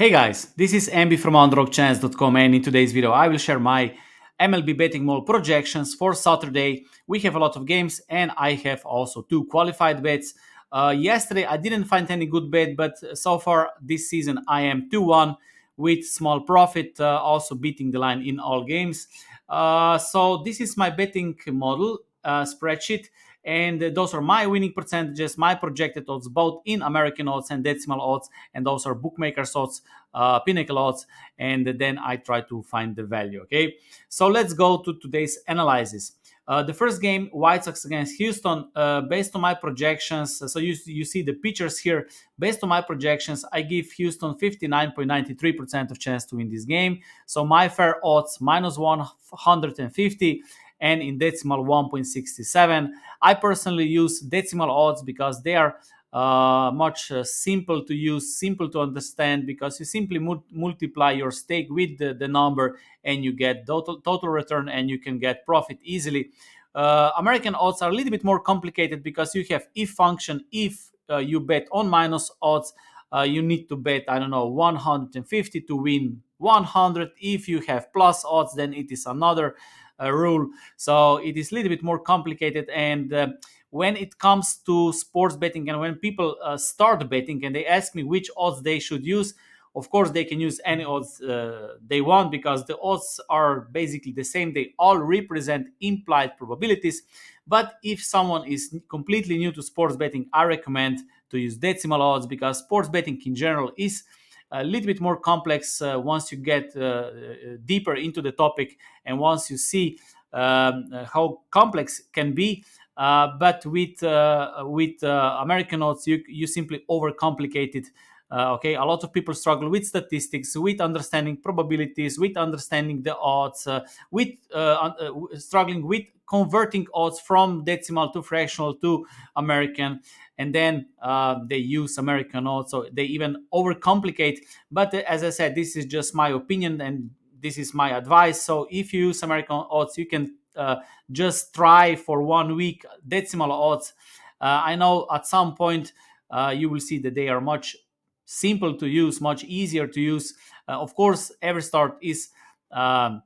Hey guys, this is Ambi from underdogchance.com, and in today's video I will share my MLB betting mall projections for Saturday. We have a lot of games and I have also two qualified bets. Yesterday I didn't find any good bet, but so far this season I am 2-1 with small profit, also beating the line in all games. So this is my betting model spreadsheet, and those are my winning percentages, my projected odds, both in American odds and decimal odds, and those are bookmakers odds, pinnacle odds, and then I try to find the value. Okay, so let's go to today's analysis. The first game, White Sox against Houston, based on my projections. So you see the pictures here. Based on my projections, I give Houston 59.93% of chance to win this game. So my fair odds minus 150, and in decimal 1.67. I personally use decimal odds because they are much simple to use, simple to understand, because you simply multiply your stake with the number and you get total return and you can get profit easily. American odds are a little bit more complicated because you have if function. If you bet on minus odds, you need to bet, I don't know, 150 to win 100. If you have plus odds, then it is another rule. So it is a little bit more complicated. And when it comes to sports betting, and when people start betting and they ask me which odds they should use, of course they can use any odds they want, because the odds are basically the same. They all represent implied probabilities. But if someone is completely new to sports betting, I recommend to use decimal odds, because sports betting in general is a little bit more complex once you get deeper into the topic, and once you see how complex can be. But with American odds, you simply overcomplicate it. Okay, a lot of people struggle with statistics, with understanding probabilities, with understanding the odds, with struggling with converting odds from decimal to fractional to American, and then they use American odds, so they even overcomplicate. But as I said, this is just my opinion and this is my advice. So if you use American odds, you can just try for 1 week decimal odds. I know at some point you will see that they are much simple to use, much easier to use. Of course, every start um,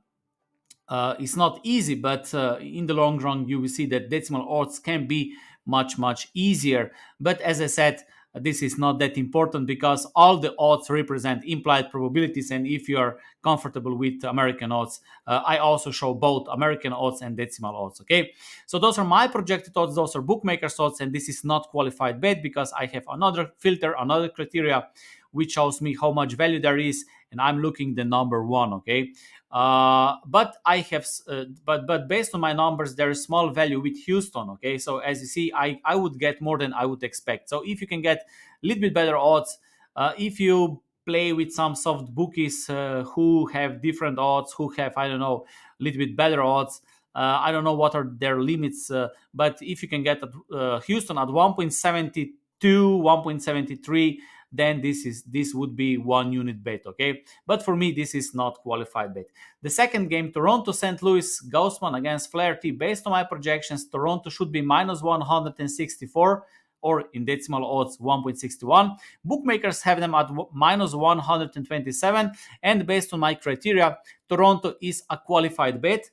is not easy, but in the long run, you will see that decimal odds can be much easier. But as I said, this is not that important because all the odds represent implied probabilities. And if you are comfortable with American odds, I also show both American odds and decimal odds. Okay, so those are my projected odds, those are bookmakers odds, and this is not qualified bet because I have another filter, another criteria which shows me how much value there is, and I'm looking the number one. Okay, but I have, but based on my numbers, there is small value with Houston. Okay, so as you see, I would get more than I would expect. So if you can get a little bit better odds, if you play with some soft bookies who have different odds, who have, I don't know, a little bit better odds. I don't know what are their limits, but if you can get Houston at 1.72, 1.73, then this would be 1 unit bet. Okay, but for me this is not qualified bet. The second game, Toronto St. Louis, Gaussman against Flaherty. Based on my projections, Toronto should be minus 164, or in decimal odds 1.61. Bookmakers have them at minus 127, and based on my criteria, Toronto is a qualified bet.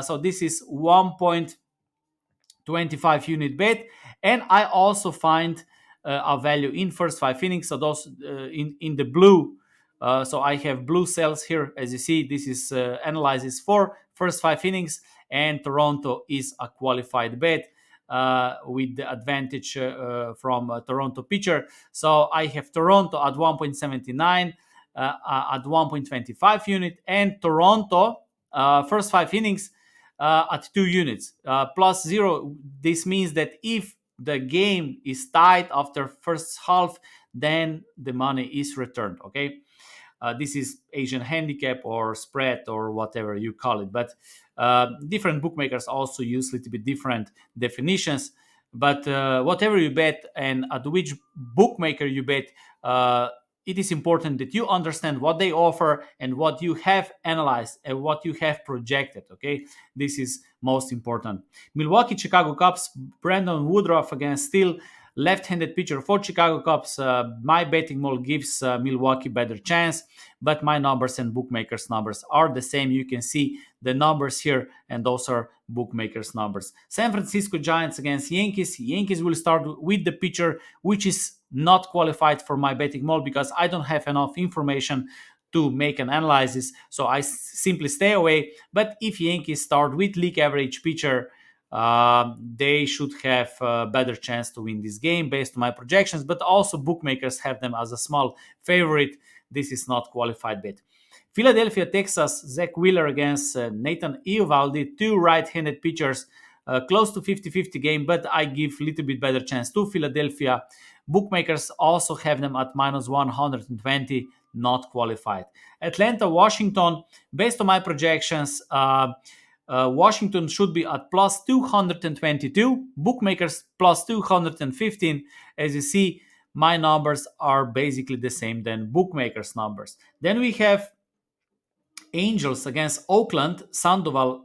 So this is 1.25 unit bet, and I also find a value in first 5 innings. So those in the blue. So I have blue cells here. As you see, this is analysis for first 5 innings, and Toronto is a qualified bet with the advantage from Toronto pitcher. So I have Toronto at 1.79, at 1.25 unit, and Toronto first 5 innings at 2 units plus zero. This means that if the game is tied after first half, then the money is returned. Okay, this is Asian handicap or spread or whatever you call it, but different bookmakers also use a little bit different definitions. But whatever you bet and at which bookmaker you bet, it is important that you understand what they offer and what you have analyzed and what you have projected. Okay, this is most important. Milwaukee Chicago Cubs, Brandon Woodruff against Steele. left-handed pitcher for Chicago Cubs. My betting model gives Milwaukee better chance, but my numbers and bookmakers numbers are the same. You can see the numbers here, and those are bookmakers numbers. San Francisco Giants against Yankees. Yankees will start with the pitcher, which is not qualified for my betting model because I don't have enough information to make an analysis, so I simply stay away. But if Yankees start with league average pitcher, they should have a better chance to win this game based on my projections, but also bookmakers have them as a small favorite. This is not qualified bet. Philadelphia, Texas, Zach Wheeler against Nathan Eovaldi, two right-handed pitchers, close to 50-50 game, but I give a little bit better chance to Philadelphia. Bookmakers also have them at minus 120, not qualified. Atlanta, Washington, based on my projections, Washington should be at plus 222, bookmakers plus 215. As you see, my numbers are basically the same than bookmakers' numbers. Then we have Angels against Oakland, Sandoval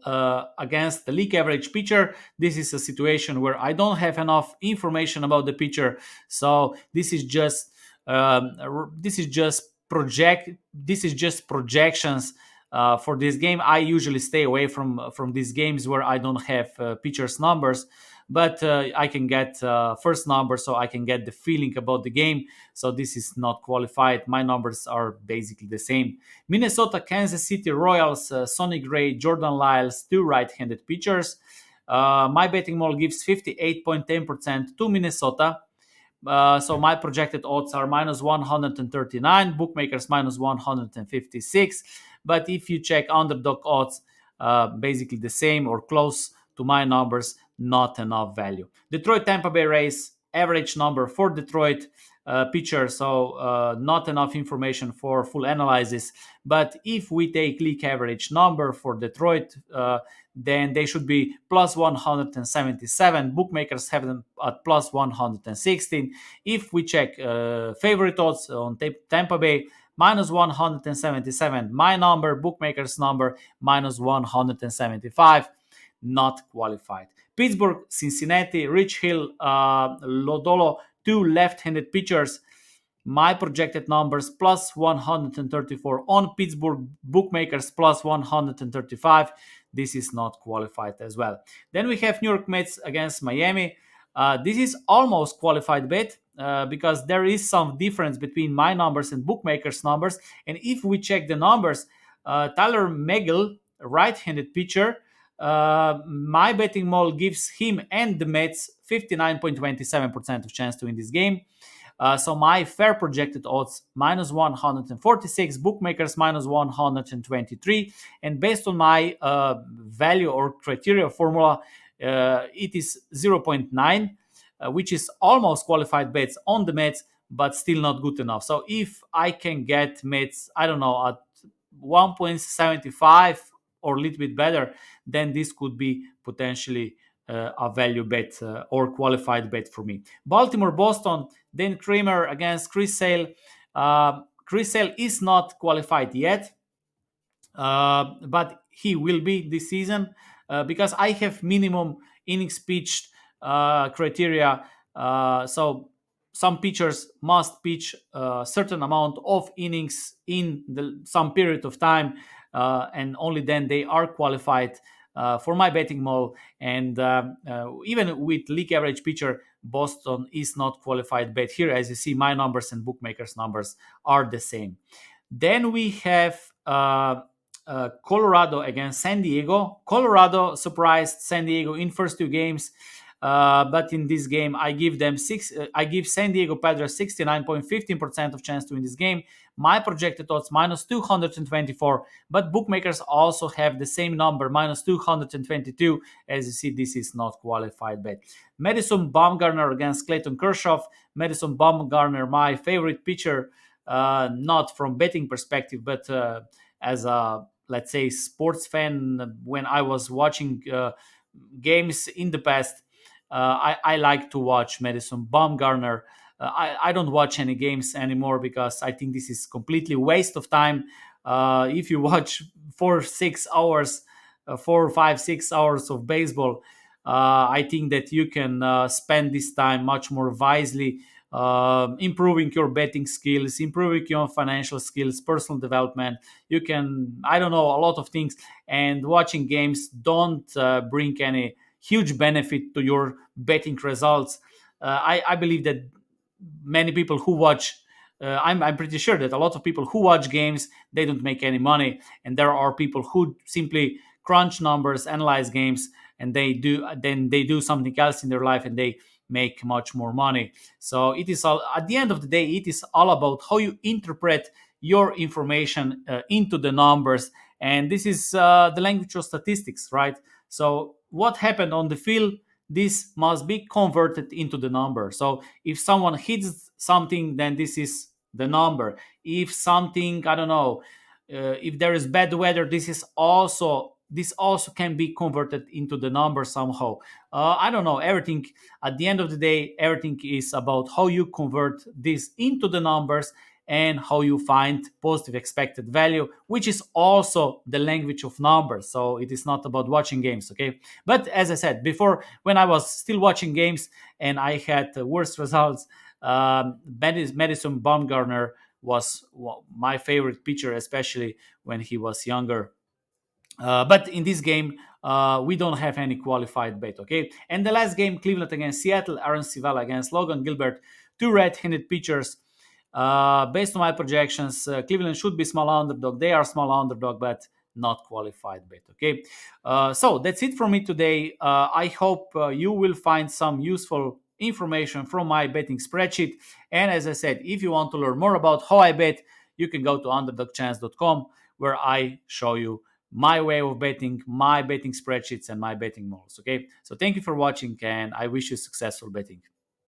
against the league average pitcher. This is a situation where I don't have enough information about the pitcher, so this is just projections for this game. I usually stay away from these games where I don't have pitchers numbers, but I can get first number, so I can get the feeling about the game. So this is not qualified. My numbers are basically the same. Minnesota, Kansas City Royals, Sonny Gray, Jordan Lyles, two right-handed pitchers. My betting model gives 58.10% to Minnesota. So my projected odds are minus 139, bookmakers minus 156. But if you check underdog odds, basically the same or close to my numbers, not enough value. Detroit Tampa Bay Rays, average number for Detroit pitcher, so not enough information for full analysis. But if we take league average number for Detroit, then they should be plus 177. Bookmakers have them at plus 116. If we check favorite odds on Tampa Bay, minus 177. My number, bookmakers number, minus 175. Not qualified. Pittsburgh, Cincinnati, Rich Hill, Lodolo, two left-handed pitchers. My projected numbers plus 134 on Pittsburgh, bookmakers plus 135. This is not qualified as well. Then we have New York Mets against Miami. This is almost qualified bet because there is some difference between my numbers and bookmakers numbers. And if we check the numbers, Tyler Megill, right-handed pitcher, my betting model gives him and the Mets 59.27% of chance to win this game. So my fair projected odds minus 146, bookmakers minus 123, and based on my value or criteria formula, it is 0.9, which is almost qualified bets on the Mets, but still not good enough. So if I can get Mets, I don't know, at 1.75 or a little bit better, then this could be potentially a value bet or qualified bet for me. Baltimore, Boston, then Kramer against Chris Sale. Chris Sale is not qualified yet, but he will be this season because I have minimum innings pitched criteria. So some pitchers must pitch a certain amount of innings in some period of time, and only then they are qualified for my betting model. And even with league average pitcher, Boston is not qualified bet here. As you see, my numbers and bookmakers numbers are the same. Then we have Colorado against San Diego. Colorado surprised San Diego in first two games. But in this game, I give San Diego Padres 69.15% of chance to win this game. My projected odds minus 224, but bookmakers also have the same number, minus 222. As you see, this is not qualified bet. Madison Bumgarner against Clayton Kershaw. Madison Bumgarner, my favorite pitcher, not from betting perspective, but as a, let's say, sports fan, when I was watching games in the past, I like to watch Madison Bumgarner. I don't watch any games anymore because I think this is completely waste of time. If you watch 4, 5, 6 hours of baseball, I think that you can spend this time much more wisely, improving your betting skills, improving your financial skills, personal development. You can, I don't know, a lot of things. And watching games don't bring any huge benefit to your betting results. I believe that many people who watch I'm pretty sure that a lot of people who watch games, they don't make any money, and there are people who simply crunch numbers, analyze games, and they do something else in their life and they make much more money. So it is all, at the end of the day, it is all about how you interpret your information into the numbers, and this is the language of statistics, right? So what happened on the field, this must be converted into the number. So if someone hits something, then this is the number. If something, I don't know, if there is bad weather, this also can be converted into the number somehow. I don't know, everything, at the end of the day, everything is about how you convert this into the numbers and how you find positive expected value, which is also the language of numbers. So it is not about watching games, okay? But as I said before, when I was still watching games and I had worse results, Madison Bumgarner was my favorite pitcher, especially when he was younger. But in this game, we don't have any qualified bet, okay? And the last game, Cleveland against Seattle, Aaron Civale against Logan Gilbert, two red-handed pitchers. Based on my projections, Cleveland should be small underdog. They are small underdog, but not qualified bet, okay? So that's it for me today. I hope you will find some useful information from my betting spreadsheet. And as I said, if you want to learn more about how I bet, you can go to underdogchance.com, where I show you my way of betting, my betting spreadsheets, and my betting models. Okay. So thank you for watching, and I wish you successful betting.